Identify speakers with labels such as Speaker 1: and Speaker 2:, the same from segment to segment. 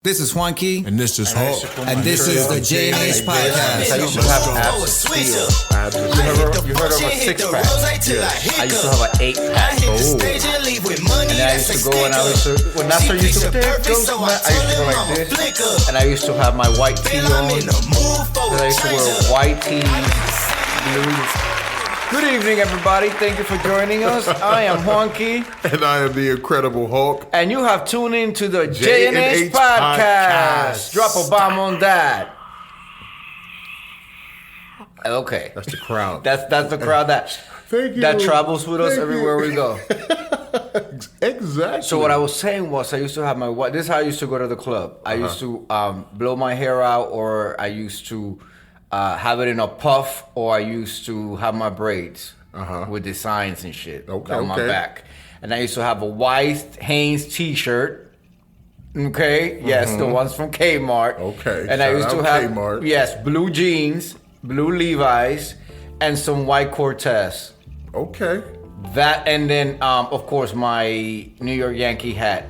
Speaker 1: This is Juanki.
Speaker 2: And this is Hulk.
Speaker 1: And this is the J&H Podcast.
Speaker 3: I used to have abs of steel. You heard of a 6-pack? Yeah. I used to have an 8-pack.
Speaker 2: Oh.
Speaker 3: And then I used to go and I used to, when Nasser used to there goes, I used to go like this. And I used to have my white tee on. And I used to wear white tees, blues. Good evening, everybody. Thank you for joining us. I am Juanki.
Speaker 2: And I am the Incredible Hulk.
Speaker 3: And you have tuned in to the J&H Podcast. Drop a bomb on that. Okay.
Speaker 2: That's the crowd.
Speaker 3: That's the crowd
Speaker 2: Thank you.
Speaker 3: that travels with us everywhere we go.
Speaker 2: Exactly.
Speaker 3: So what I was saying was I used to have my wife. This is how I used to go to the club. I used to blow my hair out, or I used to have it in a puff, or I used to have my braids with designs and shit on my back. And I used to have a white Hanes t-shirt. Okay, yes, the ones from Kmart.
Speaker 2: Okay,
Speaker 3: and I used to have
Speaker 2: Kmart.
Speaker 3: Blue jeans, blue Levi's, and some white Cortez.
Speaker 2: Okay.
Speaker 3: That, and then of course my New York Yankee hat.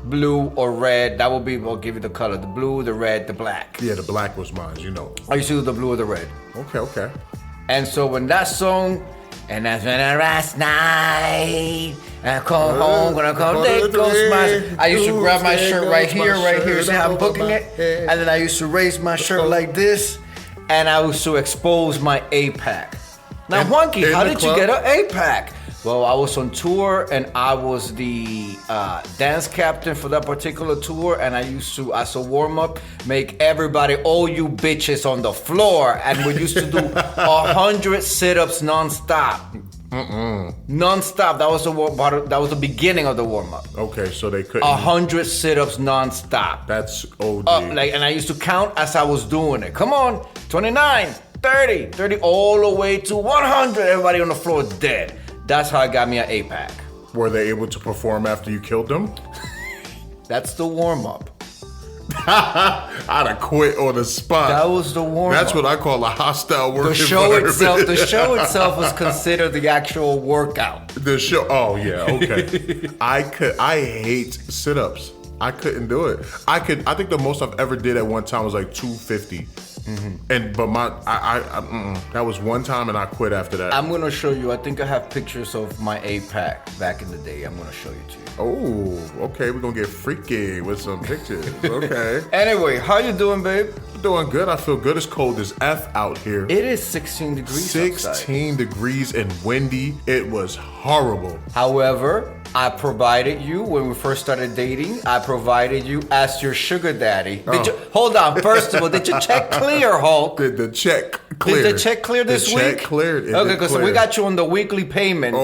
Speaker 3: Blue or red, that will be, we'll give you the color. The blue, the red, the black.
Speaker 2: Yeah, the black was mine, you know.
Speaker 3: I used to do the blue or the red.
Speaker 2: Okay.
Speaker 3: And so when that song, and that's when I last night, I come home, gonna come, there goes my, I used to grab my shirt right here, see how I'm booking it? And then I used to raise my shirt like this, and I used to expose my 8-pack. Now, Juanki, how did you get an 8-pack? Well, I was on tour, and I was the dance captain for that particular tour, and I used to, as a warm-up, make everybody, all you bitches on the floor, and we used to do 100 sit-ups non-stop. Non-stop. That was the beginning of the warm-up.
Speaker 2: Okay, so they couldn't.
Speaker 3: 100 sit-ups non-stop.
Speaker 2: That's OD.
Speaker 3: And I used to count as I was doing it. Come on, 29, 30, all the way to 100. Everybody on the floor dead. That's how I got me an 8-pack.
Speaker 2: Were they able to perform after you killed them?
Speaker 3: That's the warm-up.
Speaker 2: I'd have quit on the spot.
Speaker 3: That was the warm-up.
Speaker 2: That's what I call a hostile work
Speaker 3: The show itself was considered the actual workout.
Speaker 2: The show. Oh yeah. Okay. I hate sit-ups. I couldn't do it. I think the most I've ever did at one time was like 250. And that was one time, and I quit after that.
Speaker 3: I'm gonna show you. I think I have pictures of my 8-pack back in the day. I'm gonna show you to you.
Speaker 2: Oh, okay. We're gonna get freaky with some pictures. Okay.
Speaker 3: Anyway, how you doing, babe?
Speaker 2: Doing good. I feel good. It's cold as F out here.
Speaker 3: It is 16 degrees
Speaker 2: 16
Speaker 3: outside.
Speaker 2: degrees and windy. It was horrible.
Speaker 3: However, I provided you, when we first started dating, I provided you as your sugar daddy. Hold on. First of all, did your check clear, Hulk?
Speaker 2: Did the check clear?
Speaker 3: Did the check clear this week?
Speaker 2: The check cleared.
Speaker 3: Okay, because we got you on the weekly payment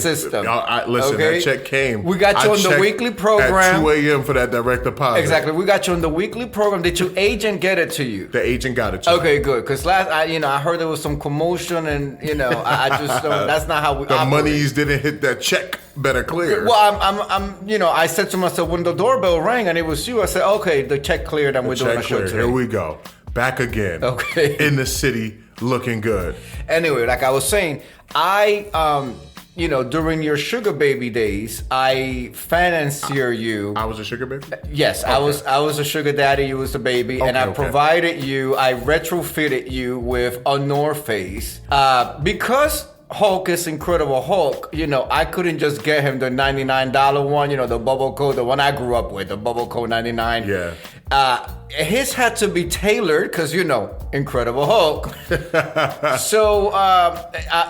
Speaker 3: system.
Speaker 2: Listen, that check came.
Speaker 3: We got you on the weekly program.
Speaker 2: At 2 a.m. for that direct deposit.
Speaker 3: Exactly. We got you on the weekly program. Did your agent get it to you?
Speaker 2: The agent got it to me.
Speaker 3: Okay, good. Because I heard there was some commotion, and I just don't. That's not how we.
Speaker 2: The
Speaker 3: operate.
Speaker 2: monies didn't hit that check. Better clear.
Speaker 3: Well, I said to myself when the doorbell rang and it was you, I said, okay, the check cleared and we're doing a show today.
Speaker 2: Here we go. Back again. Okay. In the city, looking good.
Speaker 3: Anyway, like I was saying, I during your sugar baby days, I financier you.
Speaker 2: I was a sugar baby?
Speaker 3: Yes, okay. I was a sugar daddy, you was the baby, and I provided you, I retrofitted you with a North Face. Because Hulk is Incredible Hulk, I couldn't just get him the $99 one, the bubble coat, the one I grew up with, the bubble coat 99.
Speaker 2: Yeah.
Speaker 3: His had to be tailored because Incredible Hulk. So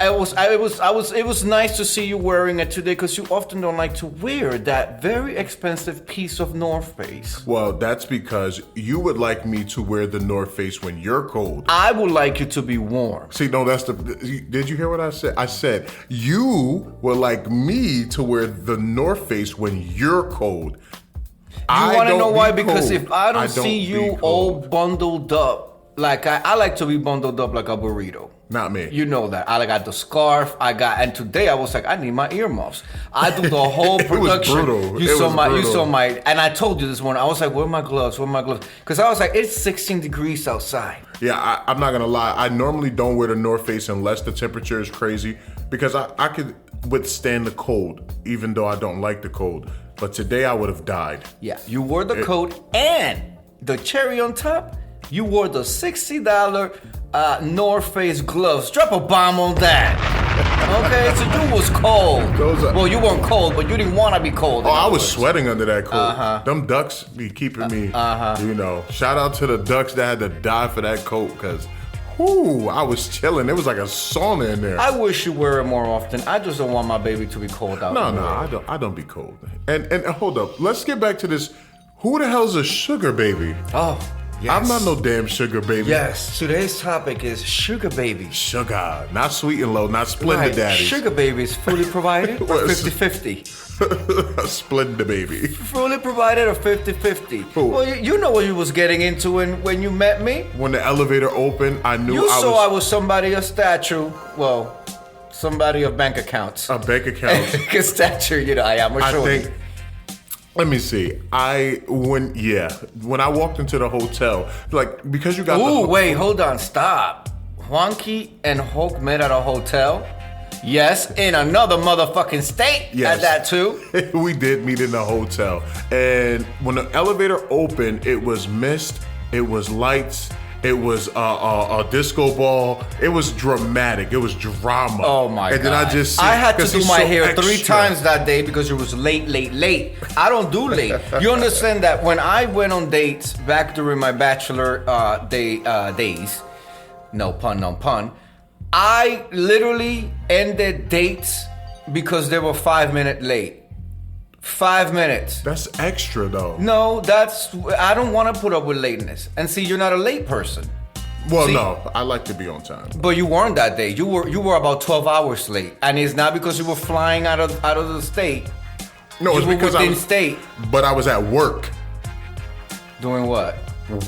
Speaker 3: it was nice to see you wearing it today because you often don't like to wear that very expensive piece of North Face.
Speaker 2: Well, that's because you would like me to wear the North Face when you're cold.
Speaker 3: I would like you to be warm.
Speaker 2: See, no, did you hear what I said? I said you would like me to wear the North Face when you're cold.
Speaker 3: You want to know why? Because if I don't see you all bundled up, like I like to be bundled up like a burrito.
Speaker 2: Not me.
Speaker 3: You know that. I got the scarf. And today I was like, I need my earmuffs. I do the whole production.
Speaker 2: It was brutal.
Speaker 3: You saw my, and I told you this morning, I was like, where are my gloves? Because I was like, it's 16 degrees outside.
Speaker 2: Yeah, I'm not going to lie. I normally don't wear the North Face unless the temperature is crazy because I could withstand the cold, even though I don't like the cold. But today I would have died.
Speaker 3: Yeah, you wore the coat and the cherry on top, you wore the $60 North Face gloves. Drop a bomb on that. Okay, so you was cold. Well, you weren't cold, but you didn't want to be cold.
Speaker 2: Oh, I was sweating under that coat. Them ducks be keeping me, Shout out to the ducks that had to die for that coat, because I was chilling. It was like a sauna in there.
Speaker 3: I wish you wear it more often. I just don't want my baby to be cold out.
Speaker 2: No, I don't be cold. And hold up, let's get back to this. Who the hell's a sugar baby?
Speaker 3: Oh, yes.
Speaker 2: I'm not no damn sugar baby.
Speaker 3: Yes, today's topic is sugar baby.
Speaker 2: Sugar, not sweet and low, not Splendid Daddy.
Speaker 3: Sugar baby is fully provided or 50-50?
Speaker 2: Splendid baby.
Speaker 3: Fully provided or 50-50? Well, you know what you was getting into when you met me.
Speaker 2: When the elevator opened, I knew
Speaker 3: I was somebody of stature. Well, somebody of bank accounts.
Speaker 2: A bank account.
Speaker 3: Stature, I am.
Speaker 2: I think. Let me see. When I walked into the hotel, like, because you got
Speaker 3: wait, hold on, stop. Juanki N Hulk met at a hotel? Yes, in another motherfucking state.
Speaker 2: Yes.
Speaker 3: At that too.
Speaker 2: We did meet in the hotel. And when the elevator opened, it was mist, it was lights, it was a disco ball. It was dramatic. It was drama.
Speaker 3: Oh my God.
Speaker 2: And then
Speaker 3: I had to do my hair 3 times that day because it was late. I don't do late. You understand that when I went on dates back during my bachelor days, no pun, I literally ended dates because they were 5 minutes late. 5 minutes.
Speaker 2: That's extra though.
Speaker 3: No, I don't want to put up with lateness. And see, you're not a late person.
Speaker 2: Well, no, I like to be on time.
Speaker 3: But you weren't that day. You were about 12 hours late, and it's not because you were flying out of the state.
Speaker 2: No, it's because
Speaker 3: within state.
Speaker 2: But I was at work.
Speaker 3: Doing what?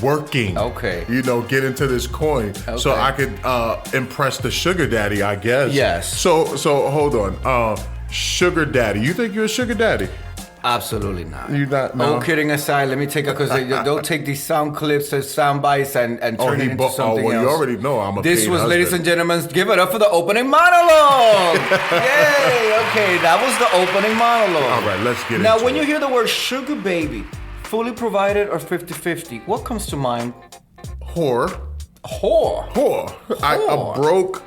Speaker 2: Working.
Speaker 3: Okay.
Speaker 2: Get into this coin so I could impress the sugar daddy, I guess.
Speaker 3: Yes.
Speaker 2: So hold on. Sugar daddy. You think you're a sugar daddy?
Speaker 3: Absolutely not.
Speaker 2: You not? No.
Speaker 3: All kidding aside, let me take it because they'll take these sound clips and sound bites and turn it into something else.
Speaker 2: You already know I'm a
Speaker 3: This
Speaker 2: paid
Speaker 3: was,
Speaker 2: husband.
Speaker 3: ladies and gentlemen, give it up for the opening monologue. Yay! Okay, that was the opening monologue.
Speaker 2: All right, let's get
Speaker 3: now,
Speaker 2: into
Speaker 3: when
Speaker 2: it.
Speaker 3: you hear the word sugar baby, fully provided or 50-50, what comes to mind?
Speaker 2: Whore. A broke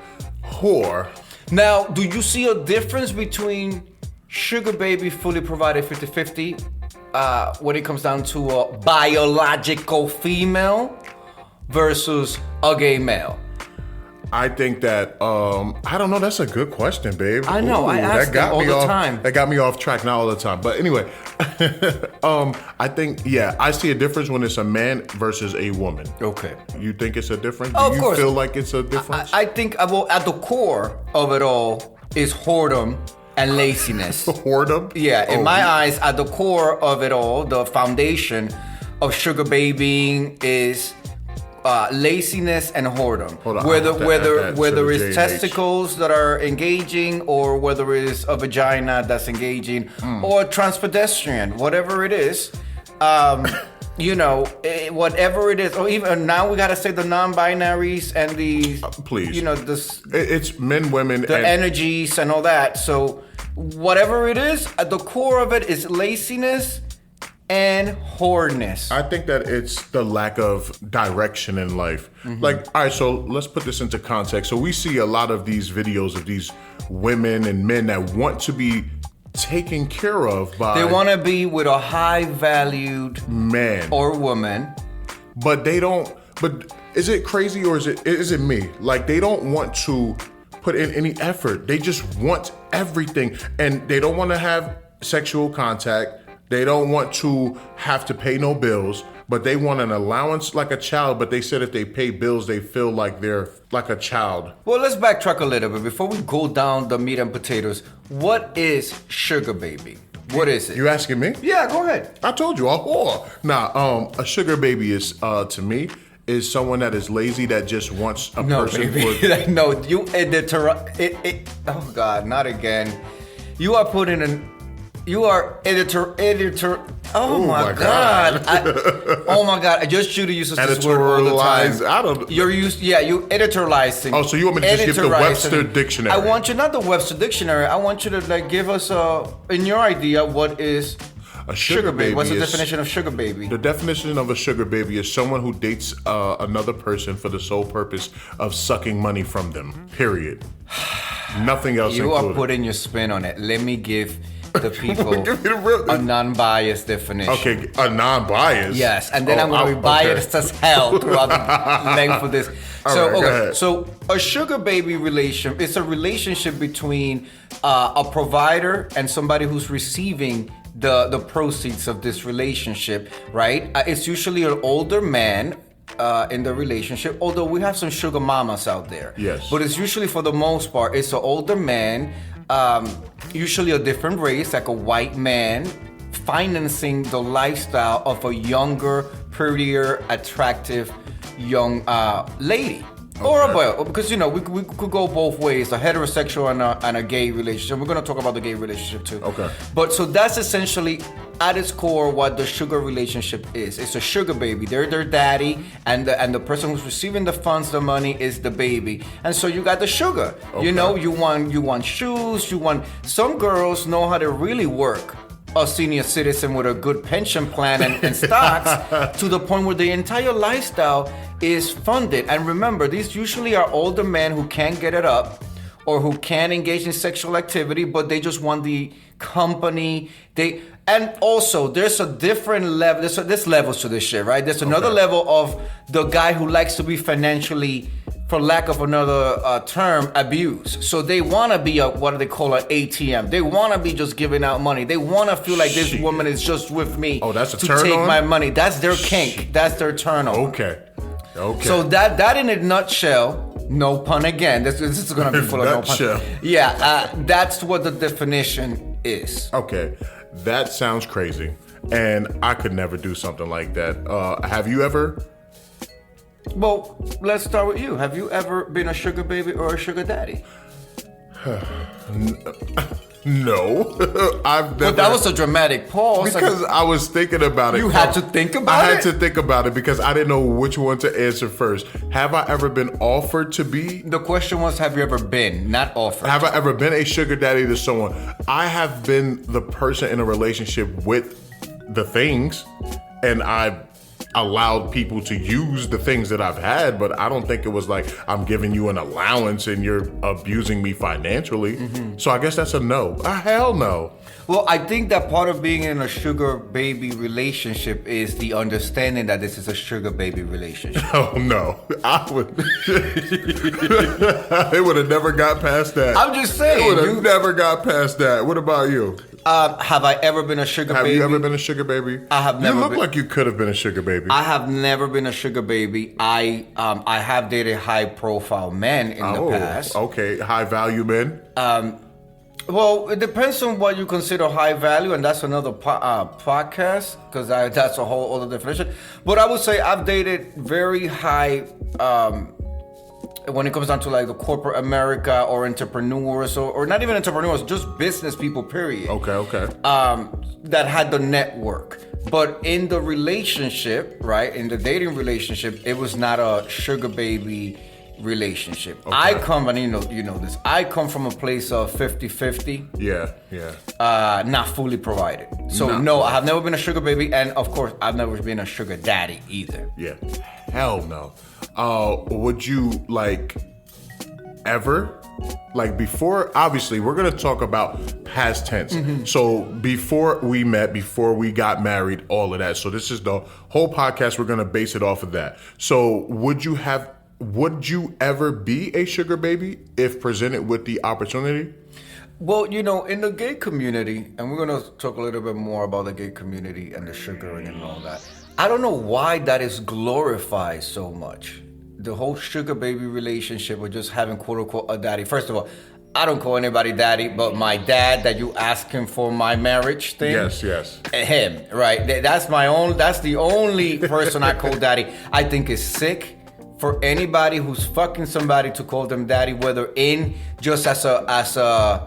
Speaker 2: whore.
Speaker 3: Now, do you see a difference between sugar baby fully provided 50-50 when it comes down to a biological female versus a gay male?
Speaker 2: I think that I don't know. That's a good question, babe.
Speaker 3: I know. I ask that all the time.
Speaker 2: That got me off track, not all the time. But anyway, I think I see a difference when it's a man versus a woman.
Speaker 3: Okay.
Speaker 2: You think it's a difference?
Speaker 3: Of
Speaker 2: Do you
Speaker 3: course.
Speaker 2: feel like it's a difference?
Speaker 3: I think at the core of it all is whoredom and laziness.
Speaker 2: Whoredom?
Speaker 3: Yeah, in my eyes, at the core of it all, the foundation of sugar babying is laziness and whoredom. Whether it's testicles that are engaging, or whether it's a vagina that's engaging, or transpedestrian, whatever it is. Whatever it is, or even now we gotta say the non-binaries and the
Speaker 2: please,
Speaker 3: it's
Speaker 2: men, women,
Speaker 3: the energies and all that. So whatever it is, at the core of it is laziness and whoreness.
Speaker 2: I think that it's the lack of direction in life. Like, all right, so let's put this into context. So we see a lot of these videos of these women and men that want to be taken care of by...
Speaker 3: They want to be with a high-valued
Speaker 2: man
Speaker 3: or woman.
Speaker 2: But they don't... But is it crazy or is it me? Like, they don't want to put in any effort. They just want everything. And they don't want to have sexual contact. They don't want to have to pay no bills, but they want an allowance like a child. But they said if they pay bills, they feel like they're like a child.
Speaker 3: Well, let's backtrack a little bit before we go down the meat and potatoes. What is sugar baby? What is it?
Speaker 2: You asking me?
Speaker 3: Yeah, go ahead.
Speaker 2: I told you, a whore. Nah, a sugar baby is, to me, is someone that is lazy that just wants a person
Speaker 3: for... No, you oh God, not again. You are putting an... You are editor. Oh my God. Oh my God. I just Judy uses this word all the time.
Speaker 2: I don't.
Speaker 3: You editorializing.
Speaker 2: Oh, so you want me to just give the Webster Dictionary?
Speaker 3: I want you, not the Webster Dictionary. I want you to give us in your idea what is
Speaker 2: A sugar baby.
Speaker 3: What's the definition of sugar baby?
Speaker 2: The definition of a sugar baby is someone who dates another person for the sole purpose of sucking money from them. Period. Nothing else
Speaker 3: You
Speaker 2: included.
Speaker 3: are putting your spin on it. Let me give the people a non-biased definition.
Speaker 2: Okay, a non-biased.
Speaker 3: Yes, and then I'm going to be biased as hell throughout the length of this. So a sugar baby relation, it's a relationship between a provider and somebody who's receiving the proceeds of this relationship, right? It's usually an older man in the relationship, although we have some sugar mamas out there.
Speaker 2: Yes.
Speaker 3: But it's usually, for the most part, it's an older man, usually a different race, like a white man, financing the lifestyle of a younger, prettier, attractive young lady. Okay. Or a boy, because, we could go both ways, a heterosexual and a gay relationship. We're going to talk about the gay relationship too.
Speaker 2: Okay.
Speaker 3: But so that's essentially, at its core, what the sugar relationship is. It's a sugar baby. They're their daddy, and the person who's receiving the funds, the money, is the baby. And so you got the sugar. Okay. You want shoes. Some girls know how to really work a senior citizen with a good pension plan and stocks to the point where the entire lifestyle is funded. And remember, these usually are older men who can't get it up or who can't engage in sexual activity, but they just want the company. And also, there's a different level. There's levels to this shit, right? There's another level of the guy who likes to be financially, for lack of another term, abused. So they want to be what they call an ATM. They want to be just giving out money. They want to feel like this woman is just with me
Speaker 2: that's a
Speaker 3: to
Speaker 2: turn
Speaker 3: take
Speaker 2: on?
Speaker 3: My money. That's their kink. That's their turn on.
Speaker 2: Okay.
Speaker 3: So that in a nutshell, no pun again. This is going to be full of no pun. Yeah, that's what the definition is.
Speaker 2: Okay, that sounds crazy, and I could never do something like that. Have you ever?
Speaker 3: Well, let's start with you. Have you ever been a sugar baby or a sugar daddy?
Speaker 2: No, I've never.
Speaker 3: But that was a dramatic pause.
Speaker 2: Because I was thinking about it.
Speaker 3: You had to think about it?
Speaker 2: I had to think about it because I didn't know which one to answer first. Have I ever been offered to be?
Speaker 3: The question was, have you ever been, not offered.
Speaker 2: Have I ever been a sugar daddy to someone? I have been the person in a relationship with the things, and I've allowed people to use the things that I've had, but I don't think it was like I'm giving you an allowance and you're abusing me financially. Mm-hmm. So I guess that's a no. A hell no.
Speaker 3: Well, I think that part of being in a sugar baby relationship is the understanding that this is a sugar baby relationship.
Speaker 2: Oh no, I would. It would have never got past that.
Speaker 3: I'm just saying.
Speaker 2: It would have never got past that. What about you?
Speaker 3: Have I ever been a sugar baby?
Speaker 2: Have you ever been a sugar baby?
Speaker 3: I have never.
Speaker 2: You look like you could have been a sugar baby.
Speaker 3: I have never been a sugar baby. I have dated high profile men in the past.
Speaker 2: Okay, high value men.
Speaker 3: Well, it depends on what you consider high value, and that's another podcast, because that's a whole other definition. But I would say I've dated very high, when it comes down to like the corporate America or entrepreneurs, or not even entrepreneurs, just business people, period.
Speaker 2: Okay.
Speaker 3: That had the network. But in the relationship, right, in the dating relationship, it was not a sugar baby relationship. Okay. I come, and you know this, I come from a place of 50-50.
Speaker 2: Yeah.
Speaker 3: Not fully provided. So no, I have never been a sugar baby, and of course, I've never been a sugar daddy either.
Speaker 2: Yeah. Hell no. Would you ever? Like before, obviously, we're going to talk about past tense. Mm-hmm. So before we met, before we got married, all of that. So this is the whole podcast. We're going to base it off of that. So would you ever be a sugar baby if presented with the opportunity?
Speaker 3: Well, in the gay community, and we're going to talk a little bit more about the gay community and the sugaring and all that. I don't know why that is glorified so much. The whole sugar baby relationship or just having quote unquote a daddy. First of all, I don't call anybody daddy, but my dad that you ask him for my marriage thing.
Speaker 2: Yes.
Speaker 3: Him, right? That's the only person I call daddy. I think it's sick for anybody who's fucking somebody to call them daddy, whether in just as a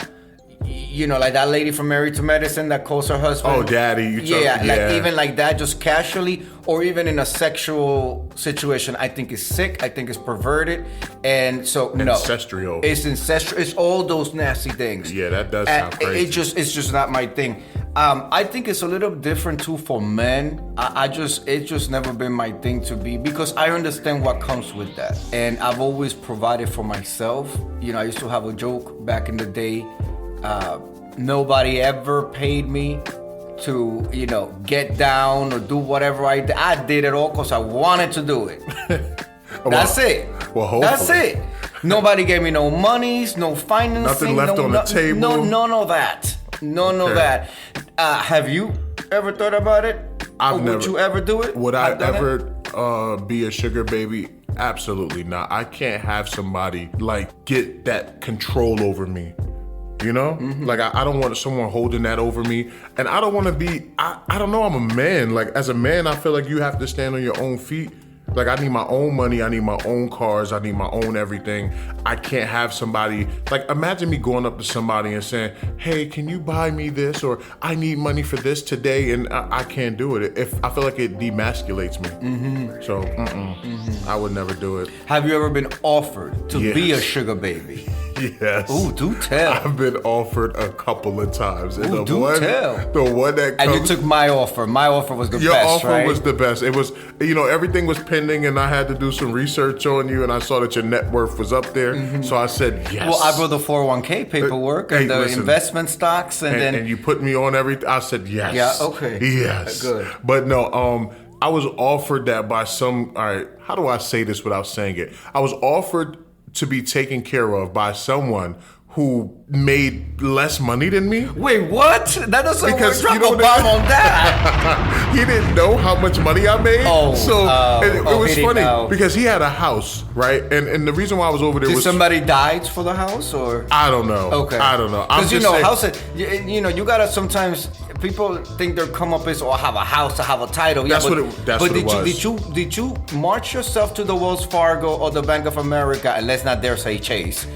Speaker 3: like that lady from Married to Medicine that calls her husband.
Speaker 2: Oh, daddy.
Speaker 3: Like even like that, just casually, or even in a sexual situation, I think is sick. I think it's perverted, and so
Speaker 2: ancestral.
Speaker 3: It's ancestral. It's all those nasty things.
Speaker 2: Yeah, that does sound crazy.
Speaker 3: It's just not my thing. I think it's a little different too for men. It's just never been my thing to be, because I understand what comes with that, and I've always provided for myself. I used to have a joke back in the day. Nobody ever paid me to, get down or do whatever I did. I did it all because I wanted to do it. That's it.
Speaker 2: Well, hopefully.
Speaker 3: That's it. Nobody gave me no monies, no financing.
Speaker 2: Nothing left on the table.
Speaker 3: None of that. None of that. Have you ever thought about it? Would you ever do it?
Speaker 2: Would I ever be a sugar baby? Absolutely not. I can't have somebody get that control over me.
Speaker 3: Mm-hmm.
Speaker 2: Like I don't want someone holding that over me, and I don't want to be. I don't know. I'm a man. Like as a man, I feel like you have to stand on your own feet. Like I need my own money. I need my own cars. I need my own everything. I can't have somebody imagine me going up to somebody and saying, "Hey, can you buy me this?" or "I need money for this today," and I can't do it. If I feel like it demasculates me.
Speaker 3: Mm-hmm.
Speaker 2: So I would never do it.
Speaker 3: Have you ever been offered to be a sugar baby?
Speaker 2: Yes.
Speaker 3: Ooh, do tell.
Speaker 2: I've been offered a couple of times. And
Speaker 3: Ooh,
Speaker 2: tell. The one that
Speaker 3: comes... And you took my offer. My offer was the best,
Speaker 2: Your offer
Speaker 3: right?
Speaker 2: was the best. It was, everything was pending, and I had to do some research on you, and I saw that your net worth was up there. Mm-hmm. So I said, yes.
Speaker 3: Well, I brought the 401k paperwork and the investment stocks, and
Speaker 2: you put me on everything. I said, yes.
Speaker 3: Yeah, okay.
Speaker 2: Yes.
Speaker 3: Good.
Speaker 2: But no, I was offered that by all right, how do I say this without saying it? I was offered to be taken care of by someone who made less money than me.
Speaker 3: Wait, what? That doesn't work. Drop a bomb on that.
Speaker 2: He didn't know how much money I made. It was funny because he had a house, right? And the reason why I was over there was...
Speaker 3: Did somebody died for the house, or?
Speaker 2: I don't know.
Speaker 3: Okay.
Speaker 2: I don't know.
Speaker 3: Because houses, you gotta sometimes... People think their come up is, I have a house, I have a title.
Speaker 2: That's what it was.
Speaker 3: Did you march yourself to the Wells Fargo or the Bank of America, and let's not dare say Chase,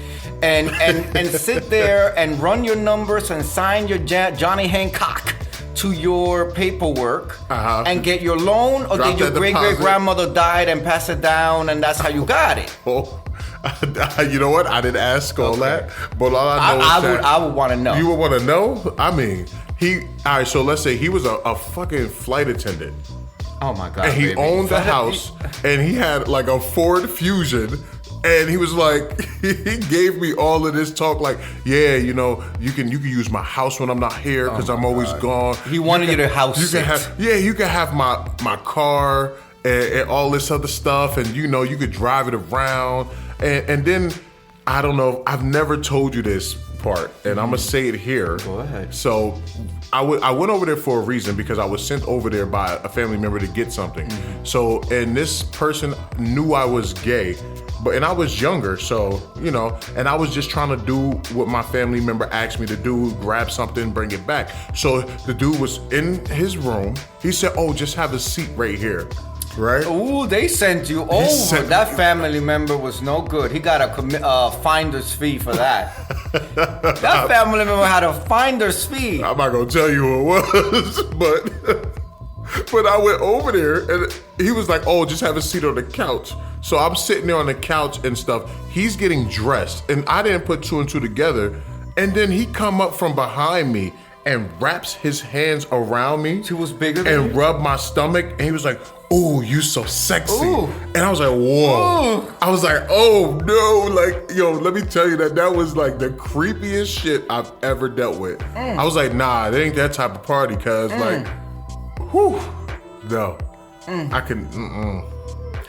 Speaker 3: and sit there and run your numbers and sign your Johnny Hancock to your paperwork and get your loan, or did your great-great-grandmother died and pass it down, and that's how you got it?
Speaker 2: Oh. You know what? I didn't ask all that, but all I know is that...
Speaker 3: I would want to know.
Speaker 2: You would want to know? I mean... all right, so let's say he was a fucking flight attendant.
Speaker 3: Oh my God.
Speaker 2: And he owned the house, and he had a Ford Fusion, and he was he gave me all of this talk you can use my house when I'm not here because I'm always gone.
Speaker 3: He wanted you to house
Speaker 2: you can have my car and all this other stuff, and you could drive it around, and then I don't know, I've never told you this part, and I'm gonna say it here.
Speaker 3: Go ahead.
Speaker 2: So I went over there for a reason, because I was sent over there by a family member to get something. Mm-hmm. So, and this person knew I was gay, and I was younger, so, and I was just trying to do what my family member asked me to do, grab something, bring it back. So the dude was in his room. He said, "Oh, just have a seat right here." Right?
Speaker 3: Ooh, they sent you over. That family member was no good. He got a finder's fee for that. That family member had a finder's fee.
Speaker 2: I'm not gonna tell you who it was, but I went over there and he was like, "Oh, just have a seat on the couch." So I'm sitting there on the couch and stuff. He's getting dressed, and I didn't put two and two together. And then he come up from behind me and wraps his hands around me.
Speaker 3: He was bigger than
Speaker 2: and
Speaker 3: you?
Speaker 2: Rubbed my stomach, and he was like, "Oh, you so sexy."
Speaker 3: Ooh.
Speaker 2: And I was like, whoa. Ooh. I was like, oh no, let me tell you that was the creepiest shit I've ever dealt with. I was like, nah, it ain't that type of party, cuz whew, no. I can,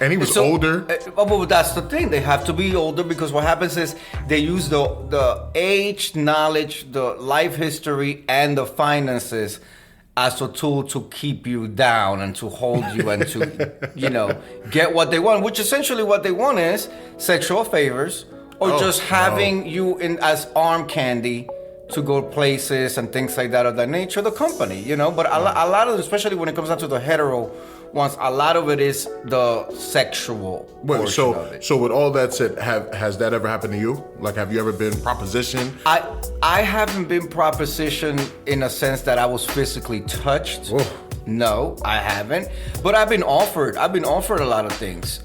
Speaker 2: And he was older.
Speaker 3: Well, that's the thing. They have to be older, because what happens is they use the age, knowledge, the life history, and the finances as a tool to keep you down and to hold you and to, get what they want, which essentially what they want is sexual favors or just having you in as arm candy to go places and things like that of that nature, the company, But a lot of, especially when it comes down to the hetero ones. A lot of it is the sexual portion of it.
Speaker 2: So with all that said, has that ever happened to you? Like, have you ever been propositioned?
Speaker 3: I haven't been propositioned in a sense that I was physically touched.
Speaker 2: Whoa.
Speaker 3: No, I haven't. But I've been offered a lot of things.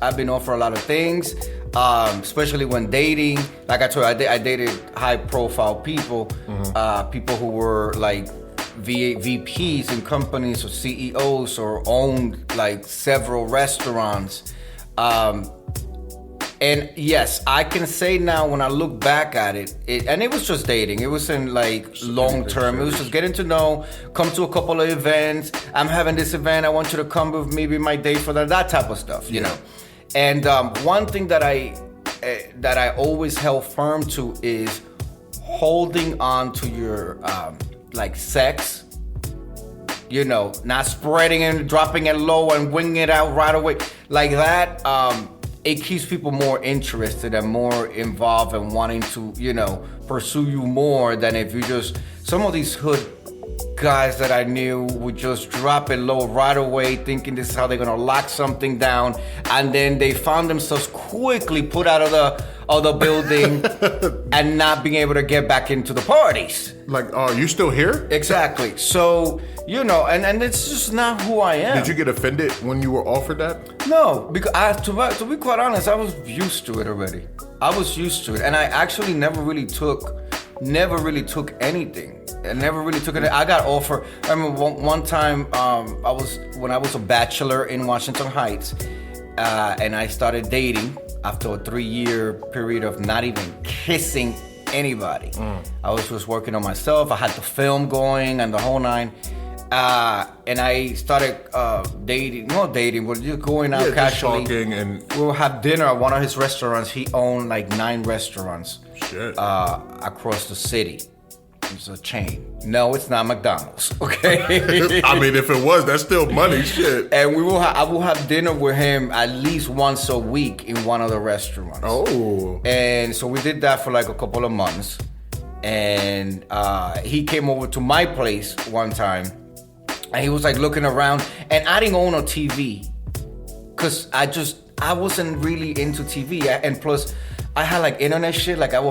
Speaker 3: Especially when dating. Like I told you, I dated high-profile people, people who were like VPs in companies or CEOs or owned like several restaurants. And yes, I can say now when I look back at it, and it was just dating. It wasn't like long term. It was just getting to know, come to a couple of events. I'm having this event. I want you to come with me, be my date for that type of stuff, you know. And one thing that I always held firm to is holding on to your like sex. You know, not spreading it, dropping it low and winging it out right away like that. It keeps people more interested and more involved and wanting to, you know, pursue you more than if you just, some of these hood guys that I knew would just drop it low right away, thinking this is how they're gonna lock something down, and then they found themselves quickly put out of the building and not being able to get back into the parties.
Speaker 2: Like, are you still here?
Speaker 3: Exactly. So, you know, and it's just not who I am.
Speaker 2: Did you get offended when you were offered that?
Speaker 3: No, because to be quite honest, I was used to it already. I was used to it, and I actually never really took anything. I never really took it. I got offered. I remember one time when I was a bachelor in Washington Heights, and I started dating after a 3-year period of not even kissing anybody. I was just working on myself. I had the film going and the whole nine. And I started we're just going out casually.
Speaker 2: Just talking and
Speaker 3: we'll have dinner at one of his restaurants. He owned like 9 restaurants across the city. It's a chain. No, it's not McDonald's. Okay.
Speaker 2: I mean, if it was, that's still money. Shit.
Speaker 3: And I will have dinner with him at least once a week in one of the restaurants.
Speaker 2: Oh.
Speaker 3: And so we did that for like a couple of months. And he came over to my place one time. And he was like looking around, and I didn't own a TV, cause I wasn't really into TV, and plus I had like internet shit. Like I'm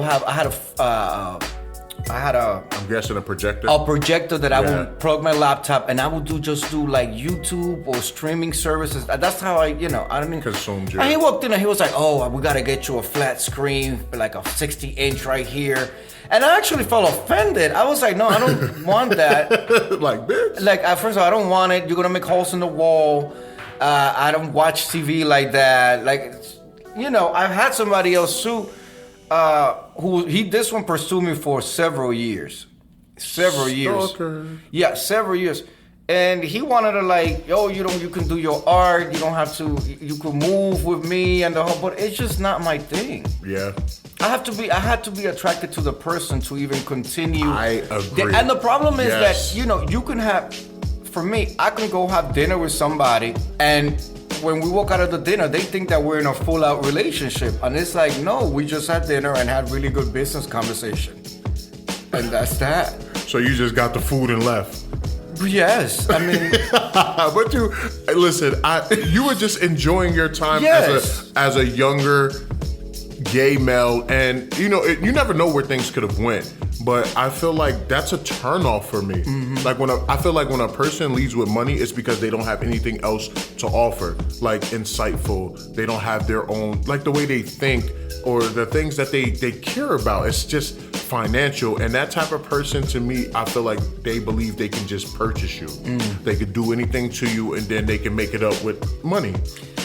Speaker 2: guessing a projector.
Speaker 3: A projector that I would plug my laptop, and I would just do like YouTube or streaming services. That's how I didn't
Speaker 2: consume.
Speaker 3: And he walked in and he was like, "Oh, we gotta get you a flat screen, like a 60-inch right here." And I actually felt offended. I was like, no, I don't want that.
Speaker 2: Like, bitch.
Speaker 3: Like, first of all, I don't want it. You're going to make holes in the wall. I don't watch TV like that. Like, I've had somebody else sue, this one pursued me for several years.
Speaker 2: Stalker.
Speaker 3: Yeah, several years. And he wanted to like, you can do your art. You don't have to, you could move with me and the whole, but it's just not my thing.
Speaker 2: Yeah.
Speaker 3: I had to be attracted to the person to even continue.
Speaker 2: I agree.
Speaker 3: And the problem is that, you can have, for me, I can go have dinner with somebody, and when we walk out of the dinner, they think that we're in a full-out relationship. And it's like, no, we just had dinner and had really good business conversation. And that's that.
Speaker 2: So you just got the food and left?
Speaker 3: Yes, I mean...
Speaker 2: But you were just enjoying your time as a younger gay male, and you never know where things could have went, but I feel like that's a turnoff for me. Like I feel like when a person leaves with money, it's because they don't have anything else to offer, like insightful. They don't have their own, like the way they think or the things that they care about. It's just financial, and that type of person, to me, I feel like they believe they can just purchase you. They could do anything to you, and then they can make it up with money.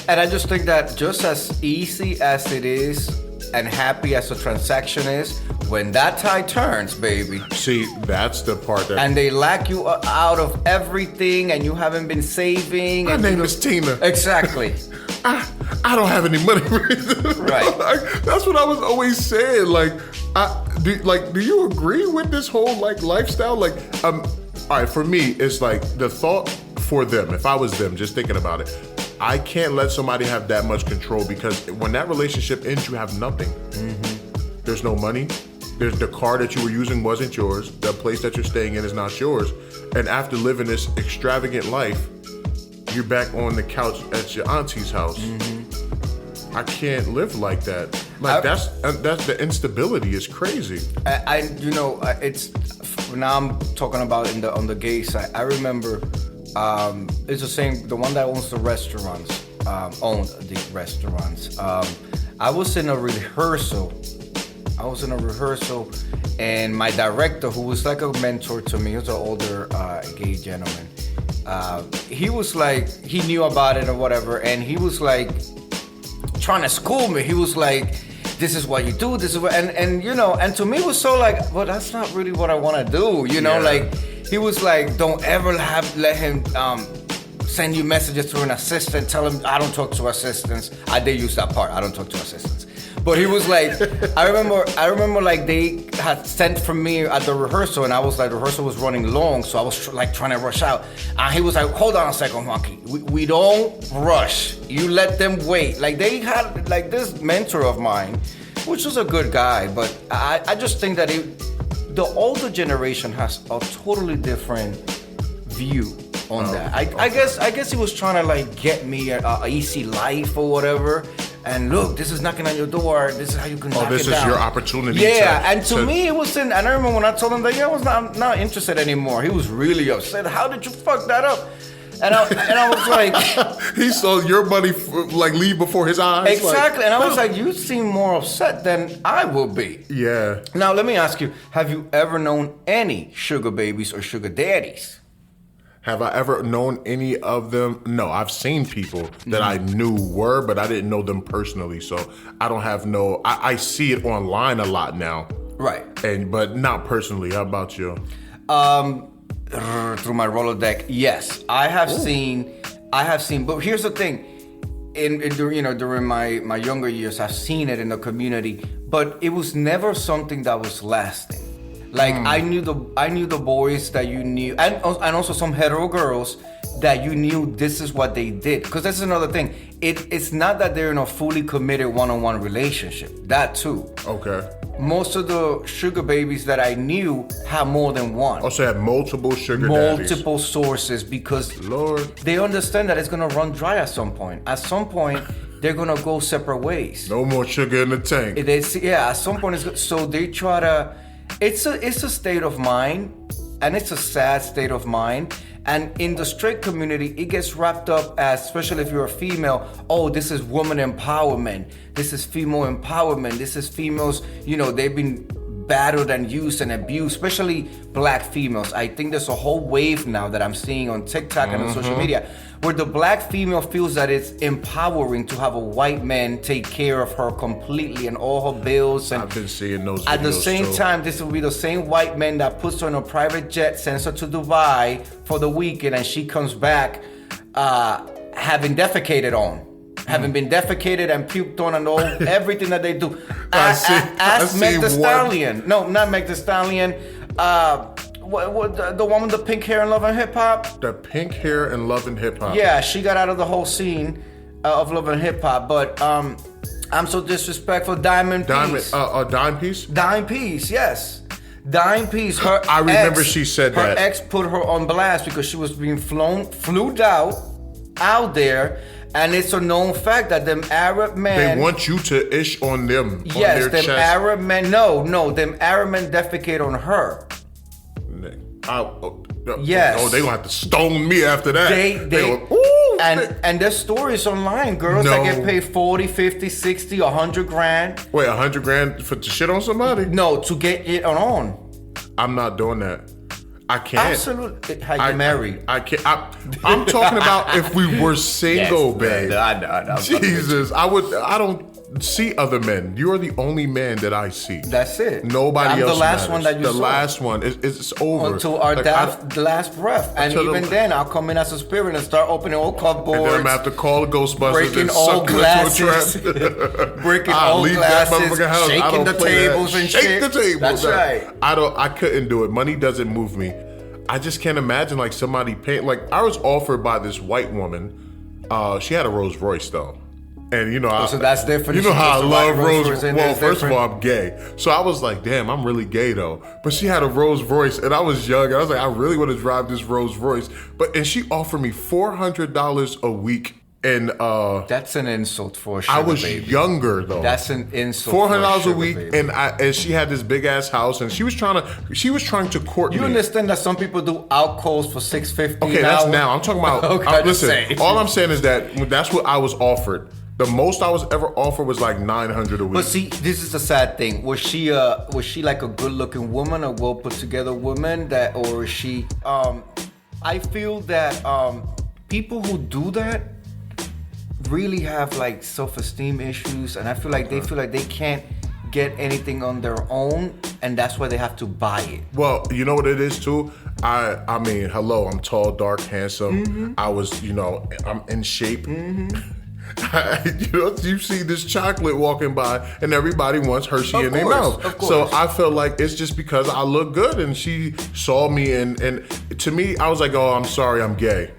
Speaker 3: And I just think that just as easy as it is and happy as a transaction is, when that tide turns, baby.
Speaker 2: See, that's the part that...
Speaker 3: And they lack you out of everything, and you haven't been saving.
Speaker 2: My name is Tina.
Speaker 3: Exactly.
Speaker 2: I don't have any money.
Speaker 3: Right.
Speaker 2: That's what I was always saying. Like, do you agree with this whole like lifestyle? Like, all right, for me, it's like the thought for them. If I was them, just thinking about it, I can't let somebody have that much control, because when that relationship ends, you have nothing. There's no money. There's the car that you were using wasn't yours. The place that you're staying in is not yours. And after living this extravagant life, you're back on the couch at your auntie's house. I can't live like that. Like that's the instability is crazy.
Speaker 3: It's now I'm talking about on the gay side. I remember it's the one that owns the restaurants, owned the restaurants. I was in a rehearsal, and my director, who was like a mentor to me, he was an older gay gentleman. He was like, he knew about it or whatever, and he was like trying to school me. He was like, this is what you do, this is what, and to me it was so like, well, that's not really what I want to do, like, he was like, don't ever let him send you messages through an assistant, tell him I don't talk to assistants. I did use that part, I don't talk to assistants. But he was like, I remember like they had sent for me at the rehearsal, and I was like, the rehearsal was running long, so I was trying to rush out. And he was like, hold on a second, Juanki, we don't rush. You let them wait. Like they had like this mentor of mine, which was a good guy, but I just think that the older generation has a totally different view on that. I guess he was trying to like get me a easy life or whatever. And look, this is knocking on your door. This is how you can knock it down.
Speaker 2: This is your opportunity.
Speaker 3: Yeah, and to me, it wasn't. And I remember when I told him that, I'm not interested anymore. He was really upset. How did you fuck that up? And I was like,
Speaker 2: he saw your money like leave before his eyes.
Speaker 3: Exactly. And I was like, you seem more upset than I will be.
Speaker 2: Yeah.
Speaker 3: Now let me ask you: have you ever known any sugar babies or sugar daddies?
Speaker 2: Have I ever known any of them? No, I've seen people that I knew were, but I didn't know them personally. So I don't have I see it online a lot now.
Speaker 3: Right.
Speaker 2: But not personally. How about you?
Speaker 3: Through my Rolodex, yes. I have seen, but here's the thing. During my younger years, I've seen it in the community, but it was never something that was lasting. Like I knew the boys that you knew, and also some hetero girls that you knew this is what they did. Because that's another thing. It's not that they're in a fully committed one-on-one relationship. That too.
Speaker 2: Okay.
Speaker 3: Most of the sugar babies that I knew had more than one.
Speaker 2: Also had multiple sugar daddies.
Speaker 3: Multiple sources, because
Speaker 2: Lord,
Speaker 3: they understand that it's gonna run dry at some point. At some point, they're gonna go separate ways.
Speaker 2: No more sugar in the tank.
Speaker 3: At some point, so they try to. It's a state of mind, and it's a sad state of mind. And in the straight community, it gets wrapped up as, especially if you're a female, oh, this is woman empowerment. This is female empowerment. This is females, they've been battered and used and abused, especially black females. I think there's a whole wave now that I'm seeing on TikTok and on social media, where the black female feels that it's empowering to have a white man take care of her completely and all her bills. And
Speaker 2: I've been seeing those videos
Speaker 3: at the same time, this will be the same white man that puts her on a private jet, sends her to Dubai for the weekend, and she comes back having defecated on. Having been defecated and puked on and all everything that they do. Ask Meg the Stallion. No, not Meg the Stallion. The one with the pink hair in Love and Hip Hop?
Speaker 2: The pink hair in Love and Hip Hop.
Speaker 3: Yeah, she got out of the whole scene of Love and Hip Hop. But I'm so disrespectful. Diamond Piece.
Speaker 2: Dime Piece?
Speaker 3: Dime Piece, yes. Dime Piece.
Speaker 2: I remember she said that.
Speaker 3: Her ex put her on blast because she was being flued out there. And it's a known fact that them Arab men...
Speaker 2: They want you to ish on them,
Speaker 3: yes,
Speaker 2: on their
Speaker 3: them
Speaker 2: chest.
Speaker 3: Arab men... No, them Arab men defecate on her. Yes.
Speaker 2: Oh, they gonna have to stone me after that.
Speaker 3: And there's stories online, girls that get paid 40, 50, 60, 100 grand.
Speaker 2: Wait, 100 grand to shit on somebody?
Speaker 3: No, to get it on.
Speaker 2: I'm not doing that. I can't.
Speaker 3: Absolutely. How you married?
Speaker 2: I can't. I'm talking about if we were single, babe.
Speaker 3: I know.
Speaker 2: Jesus, I don't see other men. You are the only man that I see.
Speaker 3: That's it.
Speaker 2: Nobody else.
Speaker 3: I'm the last one that you saw.
Speaker 2: The last one. It's over.
Speaker 3: Until our last breath. And even then, I'll come in as a spirit and start opening old cupboards.
Speaker 2: And then I'm going to have to call the Ghostbusters
Speaker 3: breaking
Speaker 2: and
Speaker 3: all
Speaker 2: suck you
Speaker 3: glasses.
Speaker 2: into a trap.
Speaker 3: Breaking all glasses. Shaking the tables and shit.
Speaker 2: Shake the tables.
Speaker 3: That's right.
Speaker 2: I couldn't do it. Money doesn't move me. I just can't imagine like somebody paying. Like I was offered by this white woman. She had a Rolls Royce though. And you know,
Speaker 3: so that's different.
Speaker 2: You know how I love Rose. Well, first of
Speaker 3: different.
Speaker 2: all, I'm gay, so I was like, "Damn, I'm really gay though." But she had a Rolls Royce, and I was young. And I was like, "I really want to drive this Rolls Royce." And she offered me $400 a week, and
Speaker 3: that's an insult for a sugar
Speaker 2: I was
Speaker 3: baby.
Speaker 2: younger though.
Speaker 3: That's an insult.
Speaker 2: $400
Speaker 3: for
Speaker 2: a week,
Speaker 3: baby.
Speaker 2: and she had this big ass house, and she was trying to court
Speaker 3: You
Speaker 2: me.
Speaker 3: understand that some people do out calls for $650?
Speaker 2: Okay, that's now. I'm talking about.
Speaker 3: Okay,
Speaker 2: listen, all I'm saying is that that's what I was offered. The most I was ever offered was like $900 a week.
Speaker 3: But see, this is the sad thing. Was she like a good-looking woman, a well-put-together woman, or is she? I feel that people who do that really have like self-esteem issues, and I feel like they feel like they can't get anything on their own, and that's why they have to buy it.
Speaker 2: Well, you know what it is too. I mean, hello, I'm tall, dark, handsome.
Speaker 3: Mm-hmm.
Speaker 2: I was, I'm in shape. Mm-hmm. You see this chocolate walking by, and everybody wants Hershey in their mouth.
Speaker 3: Of course.
Speaker 2: So I feel like it's just because I look good, and she saw me, and to me, I was like, "Oh, I'm sorry, I'm gay."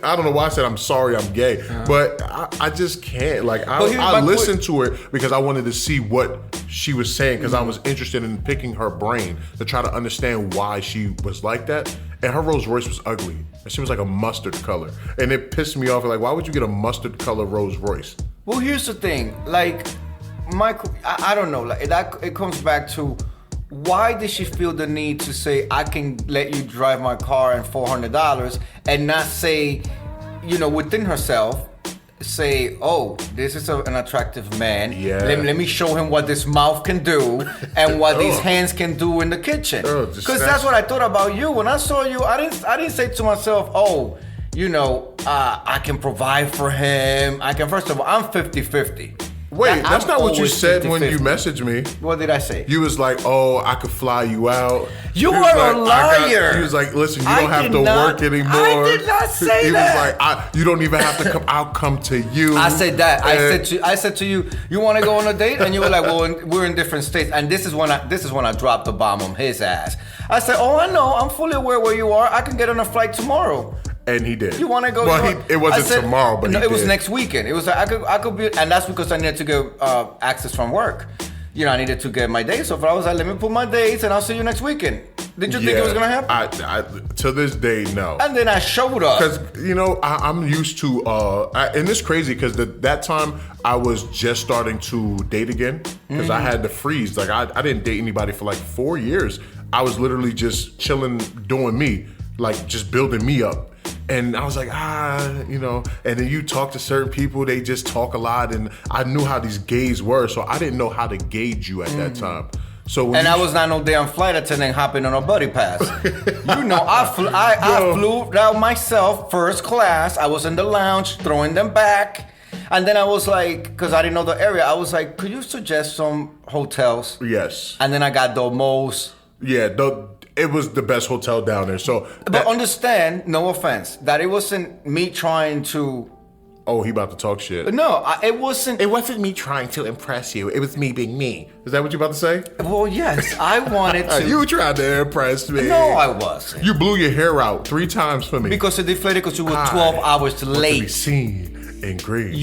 Speaker 2: I don't know why I said I'm sorry, I'm gay, but I just can't. Like I listened to her because I wanted to see what she was saying because I was interested in picking her brain to try to understand why she was like that. And her Rolls Royce was ugly. And she was like a mustard color. And it pissed me off. Like, why would you get a mustard color Rolls Royce?
Speaker 3: Well, here's the thing. Like, I don't know. Like it comes back to why did she feel the need to say I can let you drive my car and $400 and not say, within herself, say, oh, this is an attractive man.
Speaker 2: Yeah.
Speaker 3: Let me show him what this mouth can do and what these hands can do in the kitchen. Because that's what I thought about you. When I saw you, I didn't say to myself, oh, I can provide for him. First of all, I'm 50-50.
Speaker 2: Wait, that's
Speaker 3: I'm
Speaker 2: not what you
Speaker 3: always
Speaker 2: said when
Speaker 3: 50-50.
Speaker 2: you messaged me.
Speaker 3: What did I say?
Speaker 2: You was like, oh, I could fly you out.
Speaker 3: You
Speaker 2: He was
Speaker 3: are a
Speaker 2: like,
Speaker 3: liar.
Speaker 2: He was like, listen, you
Speaker 3: I
Speaker 2: don't have
Speaker 3: did
Speaker 2: to
Speaker 3: not-
Speaker 2: work anymore.
Speaker 3: I did not say
Speaker 2: he
Speaker 3: that.
Speaker 2: was like, you don't even have to come. I'll come to you.
Speaker 3: I said that.
Speaker 2: And
Speaker 3: I said to you, you want to go on a date? And you were like, well, we're in different states. And this is when I dropped the bomb on his ass. I said, oh, I know. I'm fully aware where you are. I can get on a flight tomorrow.
Speaker 2: And he did.
Speaker 3: You want to go?
Speaker 2: Well, it wasn't tomorrow, but
Speaker 3: no,
Speaker 2: he
Speaker 3: it was
Speaker 2: did.
Speaker 3: next weekend. It was like I could be, and that's because I needed to get access from work. I needed to get my days off. I was like, let me put my days, and I'll see you next weekend. Did you think it was gonna happen?
Speaker 2: I to this day, no.
Speaker 3: And then I showed up.
Speaker 2: Because I'm used to, and it's crazy because that time I was just starting to date again because I had to freeze. Like I didn't date anybody for like 4 years. I was literally just chilling, doing me, like just building me up. And I was like, and then you talk to certain people, they just talk a lot, and I knew how these gays were, so I didn't know how to gauge you at that time. So
Speaker 3: I was not no damn flight attendant hopping on a buddy pass. I flew down myself first class. I was in the lounge throwing them back. And then I was like, because I didn't know the area, I was like, could you suggest some hotels?
Speaker 2: Yes.
Speaker 3: And then I got the most.
Speaker 2: Yeah, it was the best hotel down there. So,
Speaker 3: But understand, no offense, that it wasn't me trying to.
Speaker 2: Oh, he about to talk shit.
Speaker 3: No, it wasn't.
Speaker 2: It wasn't me trying to impress you. It was me being me. Is that what you about to say?
Speaker 3: Well, yes, I wanted to.
Speaker 2: You tried to impress me.
Speaker 3: No, I wasn't.
Speaker 2: You blew your hair out 3 times for me.
Speaker 3: Because it deflated because you were 12 hours
Speaker 2: To be
Speaker 3: late.
Speaker 2: seen in green.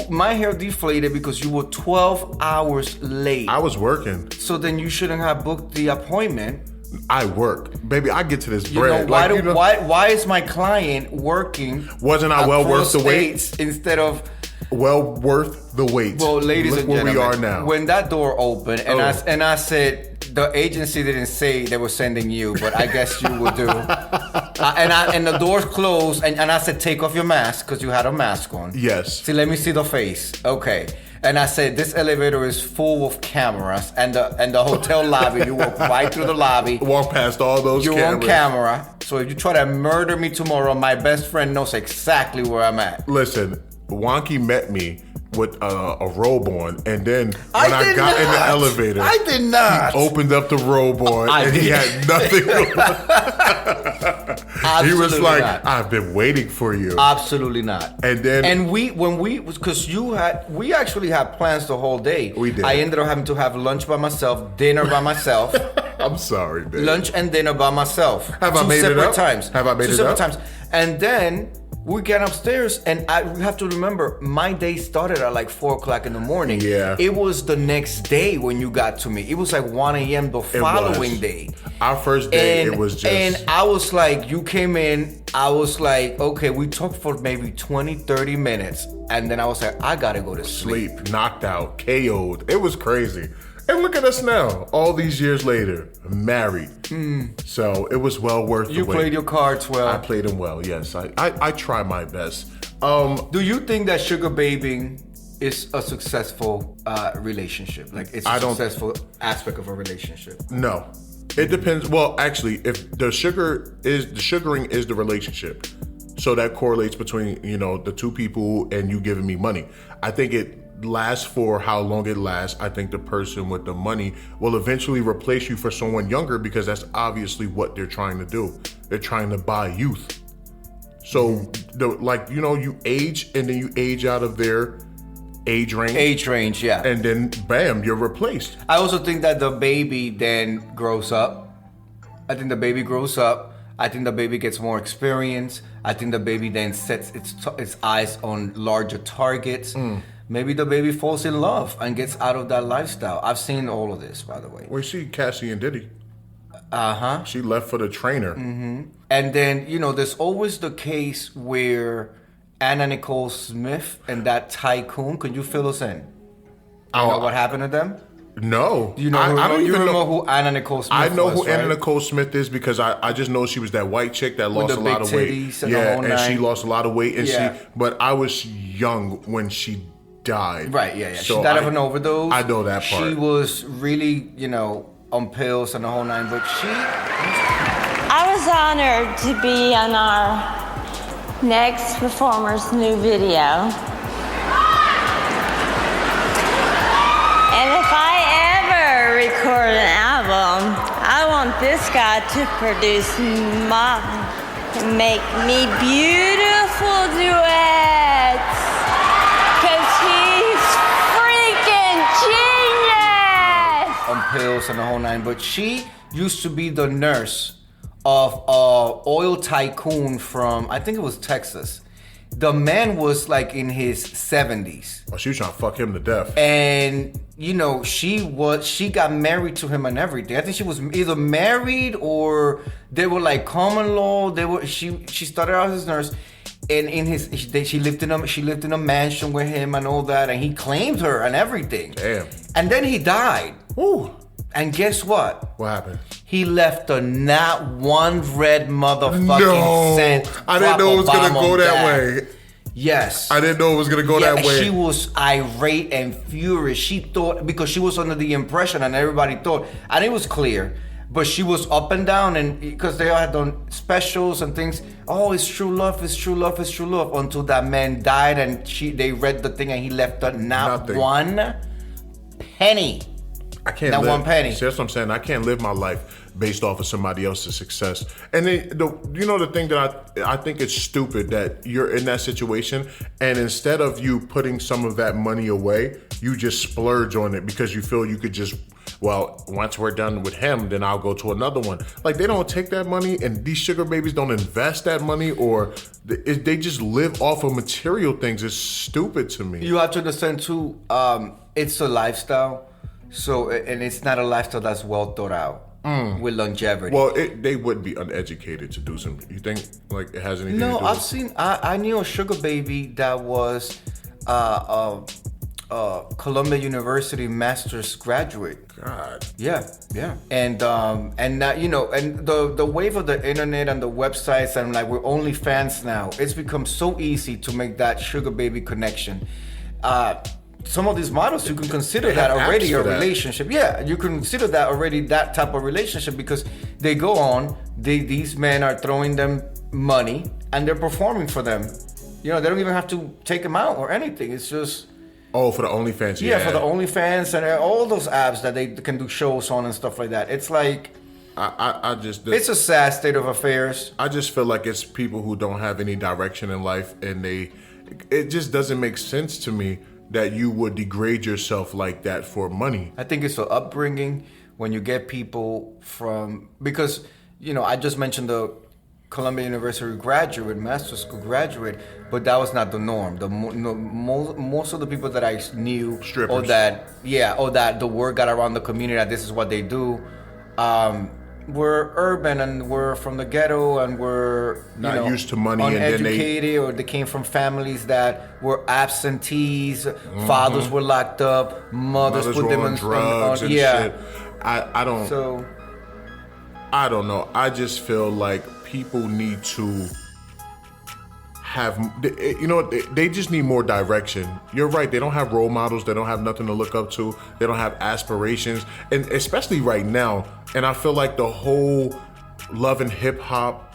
Speaker 3: My hair deflated because you were 12 hours late.
Speaker 2: I was working.
Speaker 3: So then you shouldn't have booked the appointment.
Speaker 2: I work. Baby, I get to this
Speaker 3: You
Speaker 2: bread.
Speaker 3: know, why is my client working?
Speaker 2: Wasn't I well worth the wait?
Speaker 3: states instead of.
Speaker 2: Well worth the wait.
Speaker 3: Well, ladies
Speaker 2: Look
Speaker 3: and
Speaker 2: where
Speaker 3: gentlemen,
Speaker 2: we are now.
Speaker 3: when that door opened and I said the agency didn't say they were sending you, but I guess you would do. And the doors closed and I said take off your mask because you had a mask on.
Speaker 2: Yes.
Speaker 3: See, let me see the face. Okay. And I said, this elevator is full of cameras, and the hotel lobby. You walk right through the lobby.
Speaker 2: Walk past all those
Speaker 3: You're
Speaker 2: cameras.
Speaker 3: on camera. So if you try to murder me tomorrow, my best friend knows exactly where I'm at.
Speaker 2: Listen, Juanki met me with a robe on, and then when I
Speaker 3: did
Speaker 2: got in the
Speaker 3: not.
Speaker 2: elevator,
Speaker 3: I did not.
Speaker 2: he opened up the robe on, and he had nothing on. He was
Speaker 3: Absolutely
Speaker 2: like,
Speaker 3: not.
Speaker 2: I've been waiting for you.
Speaker 3: Absolutely not.
Speaker 2: And then
Speaker 3: because we actually had plans the whole day.
Speaker 2: We did.
Speaker 3: I ended up having to have lunch by myself, dinner by myself.
Speaker 2: I'm sorry, babe.
Speaker 3: Lunch and dinner by myself.
Speaker 2: Have I made it up?
Speaker 3: Times.
Speaker 2: Have I made
Speaker 3: Two
Speaker 2: it
Speaker 3: separate
Speaker 2: up?
Speaker 3: times. And then we get upstairs, and we have to remember, my day started at like 4:00 in the morning.
Speaker 2: Yeah.
Speaker 3: It was the next day when you got to me. It was like 1 a.m. the following day.
Speaker 2: Our first day, it was just...
Speaker 3: And I was like, you came in, I was like, okay, we talked for maybe 20, 30 minutes. And then I was like, I gotta go to sleep.
Speaker 2: Knocked out, KO'd. It was crazy. And look at us now, all these years later, married. So it was well worth the wait.
Speaker 3: You played your cards well.
Speaker 2: I played them well, yes. I try my best.
Speaker 3: Do you think that sugar babying is a successful relationship? Like it's a successful aspect of a relationship?
Speaker 2: No. It depends. Well, actually, if the sugaring is the relationship. So that correlates between, the two people and you giving me money. I think it lasts for how long it lasts. I think the person with the money will eventually replace you for someone younger because that's obviously what they're trying to do. They're trying to buy youth. So you age and then you age out of their age range.
Speaker 3: Age range, yeah.
Speaker 2: And then bam, you're replaced.
Speaker 3: I also think that the baby then grows up. I think the baby grows up. I think the baby gets more experience. I think the baby then sets its eyes on larger targets. Maybe the baby falls in love and gets out of that lifestyle. I've seen all of this, by the way.
Speaker 2: Well, see Cassie and Diddy.
Speaker 3: Uh-huh.
Speaker 2: She left for the trainer.
Speaker 3: Mm-hmm. And then, there's always the case where Anna Nicole Smith and that tycoon, can you fill us in? You know what happened to them?
Speaker 2: No.
Speaker 3: You know
Speaker 2: I don't even know
Speaker 3: who Anna Nicole Smith is.
Speaker 2: I know who Anna Nicole Smith is because I just know she was that white chick that lost a lot of weight. And she lost a lot on but I was young when she died.
Speaker 3: Right, yeah.
Speaker 2: So
Speaker 3: she died of an overdose.
Speaker 2: I know that part.
Speaker 3: She was really, on pills and the whole nine, but
Speaker 4: I was honored to be on our next performer's new video. And if I ever record an album, I want this guy to produce make me beautiful duets. Cause he's freaking genius!
Speaker 3: On pills and the whole nine, but she used to be the nurse of oil tycoon from, I think it was Texas. The man was like in his 70s.
Speaker 2: Oh, she was trying to fuck him to death.
Speaker 3: And she got married to him and everything. I think she was either married or they were like common law. She started out as a nurse, and she lived in a mansion with him and all that, and he claimed her and everything.
Speaker 2: Damn.
Speaker 3: And then he died.
Speaker 2: Ooh.
Speaker 3: And guess what?
Speaker 2: What happened?
Speaker 3: He left a not one red motherfucking cent.
Speaker 2: I didn't know it was gonna go that way.
Speaker 3: Yes.
Speaker 2: I didn't know it was gonna go that way.
Speaker 3: She was irate and furious. She thought, because she was under the impression, and everybody thought, and it was clear, but she was up and down, and because they had done specials and things. Oh, it's true love, it's true love, it's true love. Until that man died, and they read the thing, and he left her not one penny.
Speaker 2: I can't
Speaker 3: not
Speaker 2: live,
Speaker 3: one penny.
Speaker 2: See, that's what I'm saying. I can't live my life based off of somebody else's success. And then the thing that I think it's stupid that you're in that situation, and instead of you putting some of that money away, you just splurge on it because you feel you could just, well, once we're done with him, then I'll go to another one. Like, they don't take that money, and these sugar babies don't invest that money, or they just live off of material things. It's stupid to me.
Speaker 3: You have to understand too, it's a lifestyle. So, and it's not a lifestyle that's well thought out with longevity.
Speaker 2: Well, they would be uneducated to do something. You think like it has anything to do with...
Speaker 3: I knew a sugar baby that was Columbia University master's graduate.
Speaker 2: God.
Speaker 3: Yeah. And now, and the wave of the internet and the websites, and like we're OnlyFans now, it's become so easy to make that sugar baby connection. Some of these models, you can consider that already a relationship. Yeah, you can consider that already that type of relationship because they go on, these men are throwing them money and they're performing for them. They don't even have to take them out or anything. It's just...
Speaker 2: Oh, for the OnlyFans,
Speaker 3: yeah. For the OnlyFans and all those apps that they can do shows on and stuff like that. It's like... it's a sad state of affairs.
Speaker 2: I just feel like it's people who don't have any direction in life, and it just doesn't make sense to me that you would degrade yourself like that for money.
Speaker 3: I think it's the upbringing when you get people from, because, I just mentioned Columbia University graduate, master's school graduate, but that was not the norm. Most of the people that I knew,
Speaker 2: strippers,
Speaker 3: or that the word got around the community that this is what they do, were urban and were from the ghetto and were
Speaker 2: not used to money,
Speaker 3: uneducated, or they came from families that were absentees. Fathers were locked up, mothers put them
Speaker 2: on drugs and shit. I don't know. I just feel like people need to have, they just need more direction. You're right. They don't have role models. They don't have nothing to look up to. They don't have aspirations. And especially right now. And I feel like the whole love and hip hop,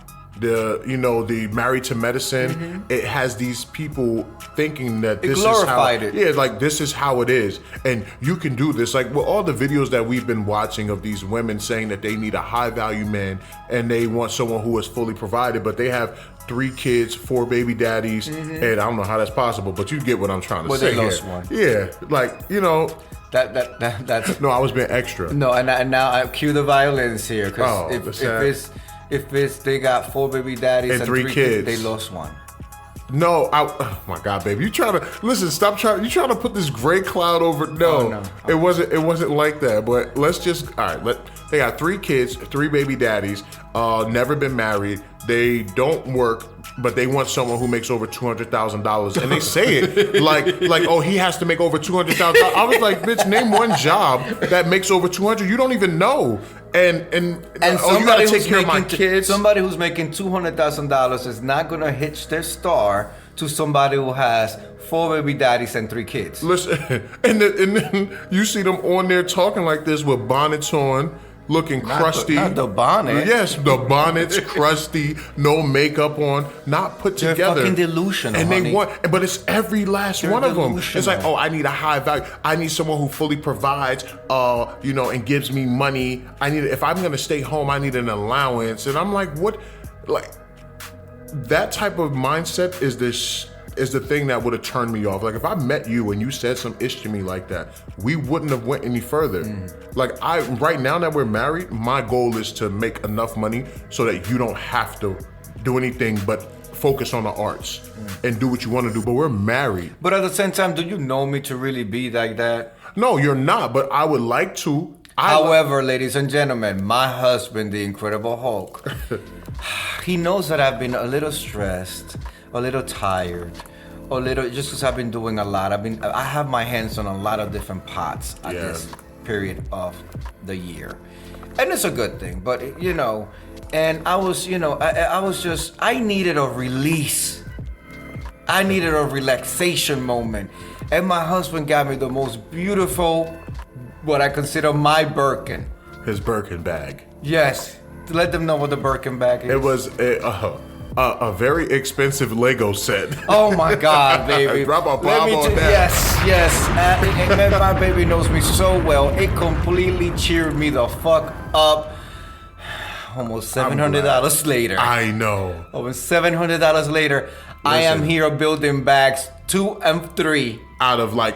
Speaker 2: the Married to Medicine, it has these people thinking that this is how it. Yeah, like this is how it is, and you can do this. Like with all the videos that we've been watching of these women saying that they need a high value man and they want someone who is fully provided, but they have 3 kids, 4 baby daddies, and I don't know how that's possible, but you get what I'm trying to say.
Speaker 3: They lost one.
Speaker 2: Yeah, like
Speaker 3: that's.
Speaker 2: No, I was being extra.
Speaker 3: No, and now I cue the violins here because if it's they got 4 baby daddies and 3 kids, they lost one.
Speaker 2: No, oh my God, baby, you trying to listen? Stop trying. You trying to put this gray cloud over? No, it wasn't. It wasn't like that. But let's just all right. They got 3 kids, 3 baby daddies. Never been married. They don't work, but they want someone who makes over $200,000, and they say it like oh, he has to make over $200,000. I was like, bitch, name one job that makes over 200. You don't even know. And oh, you gotta take care of my kids.
Speaker 3: Somebody who's making $200,000 is not gonna hitch their star to somebody who has 4 baby daddies and 3 kids.
Speaker 2: Listen, and then you see them on there talking like this with bonnets on, looking crusty.
Speaker 3: Not the bonnet.
Speaker 2: Yes, the bonnet's crusty, no makeup on, not put
Speaker 3: They're
Speaker 2: together.
Speaker 3: Fucking delusional,
Speaker 2: and
Speaker 3: honey.
Speaker 2: But it's every last one of them. It's like, oh, I need a high value. I need someone who fully provides, and gives me money. If I'm gonna stay home, I need an allowance. And I'm like, what? Like, that type of mindset is the thing that would have turned me off. Like if I met you and you said some ish to me like that, we wouldn't have went any further. Like right now that we're married, my goal is to make enough money so that you don't have to do anything but focus on the arts and do what you want to do. But we're married.
Speaker 3: But at the same time, do you know me to really be like that?
Speaker 2: No, you're not, but I would like to.
Speaker 3: However, ladies and gentlemen, my husband, the Incredible Hulk, he knows that I've been a little stressed, a little tired, just because I've been doing a lot. I have my hands on a lot of different pots at this period of the year, and it's a good thing. But and I was, I needed a release. I needed a relaxation moment, and my husband got me the most beautiful, what I consider my Birkin.
Speaker 2: His Birkin bag.
Speaker 3: Yes, let them know what the Birkin bag is.
Speaker 2: It was a very expensive Lego set.
Speaker 3: Oh my God, baby!
Speaker 2: Drop a bomb on that.
Speaker 3: Yes. And my baby knows me so well. It completely cheered me the fuck up. Almost $700 later.
Speaker 2: I know.
Speaker 3: Almost $700 later. I am here building bags 2 and 3
Speaker 2: out of like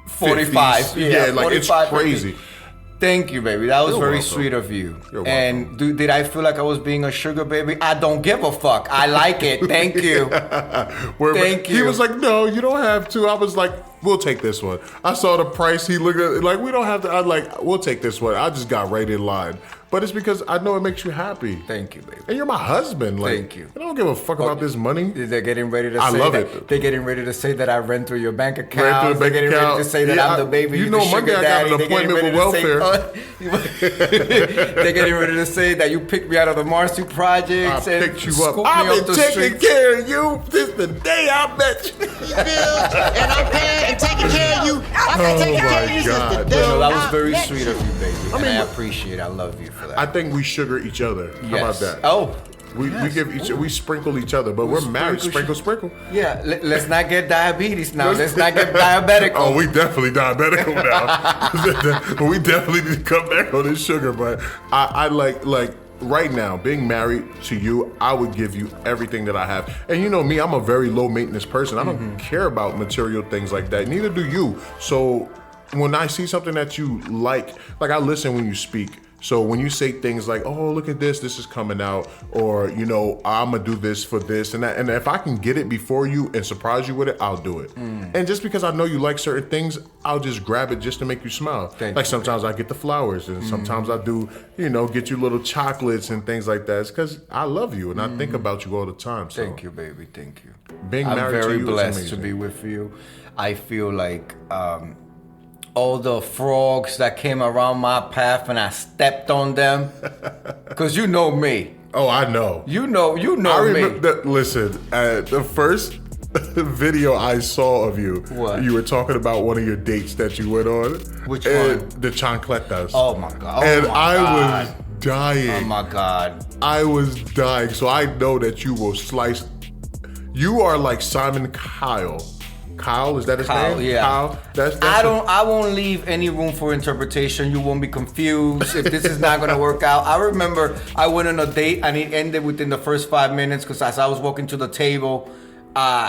Speaker 3: 45.
Speaker 2: 50s. Yeah, like 45, it's crazy.
Speaker 3: 50. Thank you, baby. That was
Speaker 2: You're
Speaker 3: very
Speaker 2: welcome.
Speaker 3: sweet of you.
Speaker 2: You're
Speaker 3: and did I feel like I was being a sugar baby? I don't give a fuck. I like it. Thank you. Thank you.
Speaker 2: He was like, no, you don't have to. I was like, we'll take this one. I saw the price. He looked at it like, we don't have to. I like, we'll take this one. I just got right in line. But it's because I know it makes you happy.
Speaker 3: Thank you, baby.
Speaker 2: And you're my husband. Like,
Speaker 3: thank you.
Speaker 2: I don't give a fuck about this money.
Speaker 3: They're getting ready to say
Speaker 2: I love
Speaker 3: that.
Speaker 2: it.
Speaker 3: They're getting ready to say that I ran through your bank account.
Speaker 2: Ran through the bank
Speaker 3: They're getting ready to say that I'm the baby.
Speaker 2: You know, Monday I got an appointment with welfare.
Speaker 3: They're getting ready to say that you picked me out of the Marcy projects.
Speaker 2: I picked you up. I've been taking care of you since the day I met you.
Speaker 1: And I'm paying and taking care of you. I've been taking care of you since the day
Speaker 3: that was
Speaker 1: I
Speaker 3: very
Speaker 1: met
Speaker 3: sweet of you, baby. And I appreciate it. I love you for that.
Speaker 2: I think we sugar each other. How about that?
Speaker 3: Oh.
Speaker 2: We give we sprinkle each other, but we're married. Sprinkle.
Speaker 3: Yeah, let's not get diabetes now. Let's not get diabetic.
Speaker 2: Oh, we definitely diabetic now. We definitely need to cut back on this sugar. But I like right now, being married to you, I would give you everything that I have. And you know me, I'm a very low maintenance person. I don't care about material things like that. Neither do you. So when I see something that you like I listen when you speak. So when you say things like, "Oh, look at this is coming out," or I'm gonna do this for this and that, and if I can get it before you and surprise you with it, I'll do it. And just because I know you like certain things, I'll just grab it just to make you smile. Like sometimes I get the flowers, and sometimes I do, get you little chocolates and things like that. It's because I love you and I think about you all the time. So.
Speaker 3: Thank you, baby. Thank you.
Speaker 2: Being married to
Speaker 3: very
Speaker 2: you
Speaker 3: blessed
Speaker 2: is
Speaker 3: to
Speaker 2: amazing.
Speaker 3: be with you. I feel like all the frogs that came around my path and I stepped on them, because you know me.
Speaker 2: Oh, I know.
Speaker 3: You know
Speaker 2: I
Speaker 3: me.
Speaker 2: remember listen, the first video I saw of you,
Speaker 3: What?
Speaker 2: you were talking about one of your dates that you went on.
Speaker 3: Which
Speaker 2: and
Speaker 3: one?
Speaker 2: The chancletas.
Speaker 3: Oh my God.
Speaker 2: And I was dying.
Speaker 3: Oh my God.
Speaker 2: I was dying. So I know that you will slice. You are like Simon Cowell. Kyle, is that his
Speaker 3: Kyle,
Speaker 2: name?
Speaker 3: yeah.
Speaker 2: Kyle? That's
Speaker 3: I won't leave any room for interpretation. You won't be confused if this is not gonna work out. I remember I went on a date and it ended within the first 5 minutes because as I was walking to the table,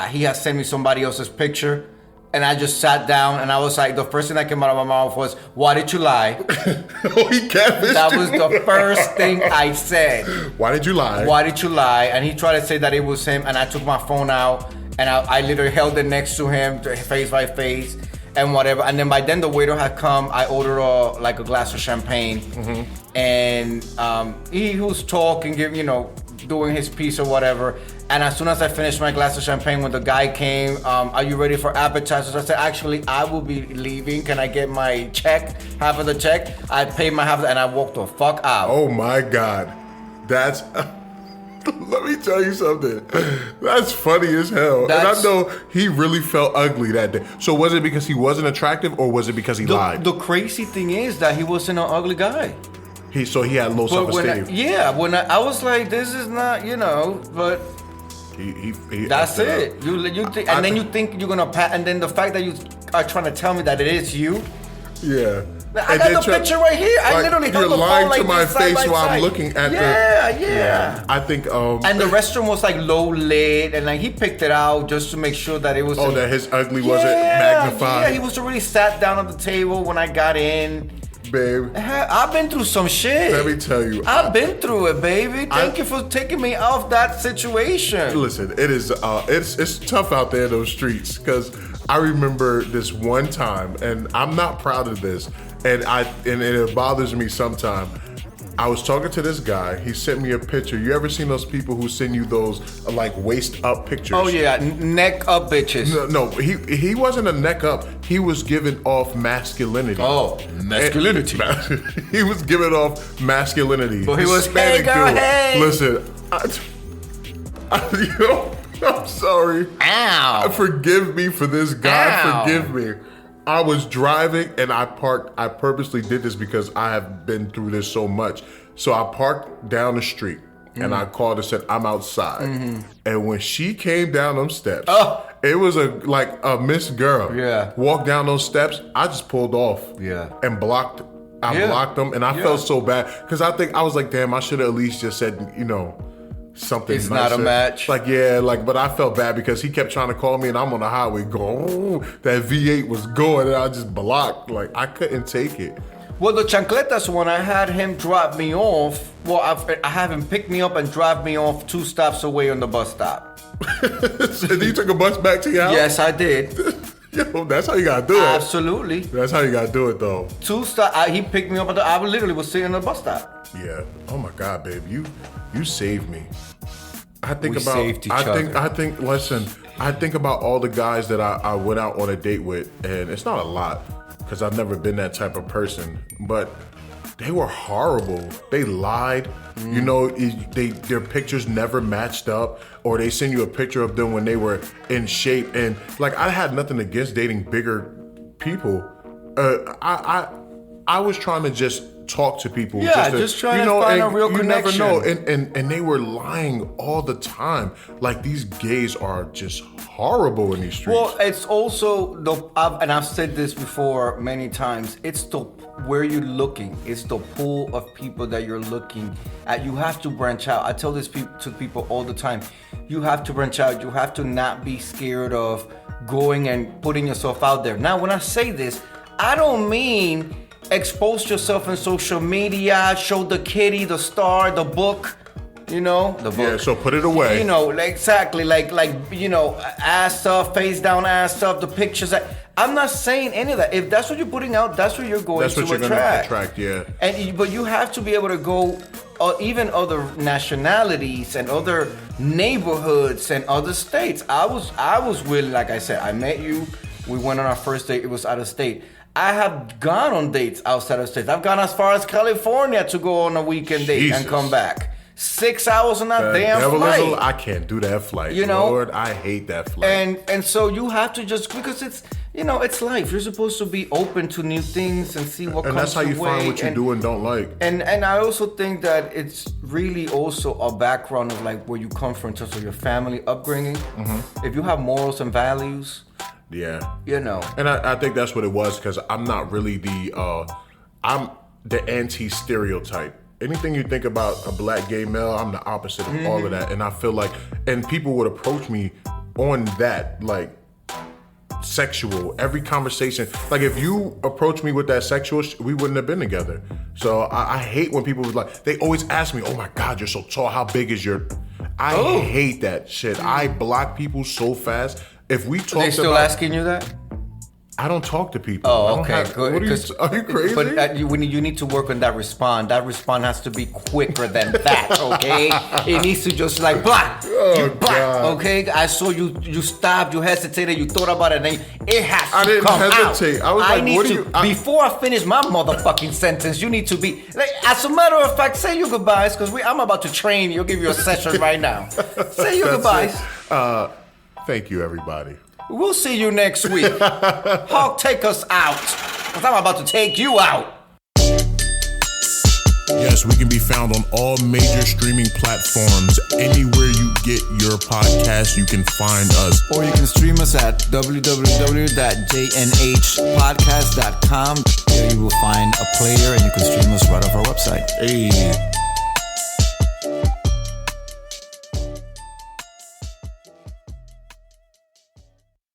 Speaker 3: he had sent me somebody else's picture. And I just sat down and I was like, the first thing that came out of my mouth was, "Why did you lie?"
Speaker 2: Oh, he catfished
Speaker 3: That
Speaker 2: you.
Speaker 3: was the first thing I said.
Speaker 2: Why did you lie?
Speaker 3: Why did you lie? And he tried to say that it was him, and I took my phone out and I literally held it next to him, face by face, and whatever. And then by then the waiter had come. I ordered a glass of champagne, and he was talking, doing his piece or whatever. And as soon as I finished my glass of champagne, when the guy came, "Are you ready for appetizers?" I said, "Actually, I will be leaving. Can I get my check, half of the check?" I paid my half, and I walked the fuck out.
Speaker 2: Oh my God. That's. Let me tell you something. That's funny as hell. And I know he really felt ugly that day. So was it because he wasn't attractive or was it because he lied?
Speaker 3: The crazy thing is that he wasn't an ugly guy.
Speaker 2: So he had low
Speaker 3: But
Speaker 2: self-esteem.
Speaker 3: when I was like, this is not, but
Speaker 2: He
Speaker 3: that's
Speaker 2: effed
Speaker 3: it.
Speaker 2: up.
Speaker 3: You think, and then you think you're gonna pat, and then the fact that you are trying to tell me that it is you.
Speaker 2: Yeah.
Speaker 3: I got the picture right here. I literally held the phone
Speaker 2: lying
Speaker 3: like
Speaker 2: to my
Speaker 3: this side
Speaker 2: face
Speaker 3: by
Speaker 2: while I'm
Speaker 3: side.
Speaker 2: looking at
Speaker 3: Yeah.
Speaker 2: I think
Speaker 3: And the restaurant was like low lit, and like he picked it out just to make sure that it was.
Speaker 2: that his ugly wasn't magnified.
Speaker 3: Yeah, he was already sat down at the table when I got in.
Speaker 2: Babe.
Speaker 3: I've been through some shit.
Speaker 2: Let me tell you.
Speaker 3: I've been through it, baby. Thank you for taking me off that situation.
Speaker 2: Listen, it is it's tough out there in those streets because I remember this one time, and I'm not proud of this, and it bothers me sometimes. I was talking to this guy. He sent me a picture. You ever seen those people who send you those like waist up pictures?
Speaker 3: Oh yeah, neck up bitches.
Speaker 2: No, he wasn't a neck up. He was giving off masculinity.
Speaker 3: Oh, masculinity.
Speaker 2: He was giving off masculinity.
Speaker 3: But he was,
Speaker 2: Hispanic
Speaker 3: hey girl,
Speaker 2: dude.
Speaker 3: hey.
Speaker 2: Listen, I'm sorry.
Speaker 3: Ow.
Speaker 2: Forgive me for this, God.
Speaker 3: Ow.
Speaker 2: Forgive me. I was driving and I parked. I purposely did this because I have been through this so much. So I parked down the street and I called and said, "I'm outside." And when she came down them steps, it was a Miss Girl.
Speaker 3: Yeah.
Speaker 2: Walked down those steps. I just pulled off.
Speaker 3: Yeah.
Speaker 2: And blocked. I blocked them, and I felt so bad because I was like, damn, I should have at least just said, something.
Speaker 3: It's not a match.
Speaker 2: But I felt bad because he kept trying to call me, and I'm on the highway going, "Oh, that V8 was going," and I just blocked. Like I couldn't take it.
Speaker 3: Well, the chancletas one, I had him drop me off. Well, I have him pick me up and drive me off 2 stops away on the bus stop.
Speaker 2: So you took a bus back to your house?
Speaker 3: Yes, I did.
Speaker 2: Yo, that's how you gotta do it.
Speaker 3: Absolutely.
Speaker 2: That's how you gotta do it, though.
Speaker 3: 2 stops. He picked me up at I literally was sitting on the bus stop.
Speaker 2: Yeah. Oh my God, babe, you saved me. I think
Speaker 3: We
Speaker 2: about.
Speaker 3: saved each other.
Speaker 2: I think. Listen, I think about all the guys that I went out on a date with, and it's not a lot because I've never been that type of person, but they were horrible. They lied. Their pictures never matched up, or they send you a picture of them when they were in shape. And like, I had nothing against dating bigger people. I was trying to just talk to people.
Speaker 3: Yeah, just trying to find a real connection.
Speaker 2: You never know. And they were lying all the time. Like, these gays are just horrible in these streets.
Speaker 3: Well, it's also and I've said this before many times. It's where you're looking. It's the pool of people that you're looking at. You have to branch out. I tell this to people all the time. You have to branch out. You have to not be scared of going and putting yourself out there. Now, when I say this, I don't mean expose yourself in social media, show the kitty, the star, the book, the book.
Speaker 2: Yeah, so put it away.
Speaker 3: Exactly, like ass stuff, face down ass stuff, the pictures. I'm not saying any of that. If that's what you're putting out, that's what you're going to attract. That's what you're going to attract,
Speaker 2: yeah.
Speaker 3: But you have to be able to go even other nationalities and other neighborhoods and other states. I was willing, like I said, I met you. We went on our first date. It was out of state. I have gone on dates outside of state. I've gone as far as California to go on a weekend date and come back. 6 hours on that damn flight.
Speaker 2: I can't do that flight. Lord, I hate that flight.
Speaker 3: And so you have to just, because it's it's life. You're supposed to be open to new things and see what comes your way.
Speaker 2: And that's how you find what you do and don't like.
Speaker 3: And I also think that it's really also a background of like where you come from in terms of your family upbringing. Mm-hmm. If you have morals and values.
Speaker 2: Yeah.
Speaker 3: And
Speaker 2: I think that's what it was, because I'm not really I'm the anti-stereotype. Anything you think about a black gay male, I'm the opposite of all of that. And I feel like, and people would approach me on that, like, sexual, every conversation. Like, if you approach me with that sexual, we wouldn't have been together. So I hate when people was like, they always ask me, oh my God, you're so tall, how big is your... I hate that shit. I block people so fast. If we talk about...
Speaker 3: Are they still asking you that?
Speaker 2: I don't talk to people.
Speaker 3: Oh, okay, good.
Speaker 2: Are you crazy?
Speaker 3: But you need to work on that response. That response has to be quicker than that, okay? It needs to just like, block.
Speaker 2: God.
Speaker 3: Okay? I saw you stopped, you hesitated, you thought about it, and it has to come out.
Speaker 2: I didn't hesitate. I was like, what do you...
Speaker 3: Before I finish my motherfucking sentence, you need to be... Like, as a matter of fact, say your goodbyes, because I'm about to train you. I'll give you a session right now. Say your goodbyes.
Speaker 2: Thank you, everybody.
Speaker 3: We'll see you next week. Hulk, take us out, because I'm about to take you out.
Speaker 2: Yes, we can be found on all major streaming platforms. Anywhere you get your podcast, you can find us.
Speaker 3: Or you can stream us at www.jnhpodcast.com. There you will find a player and you can stream us right off our website.
Speaker 2: Hey.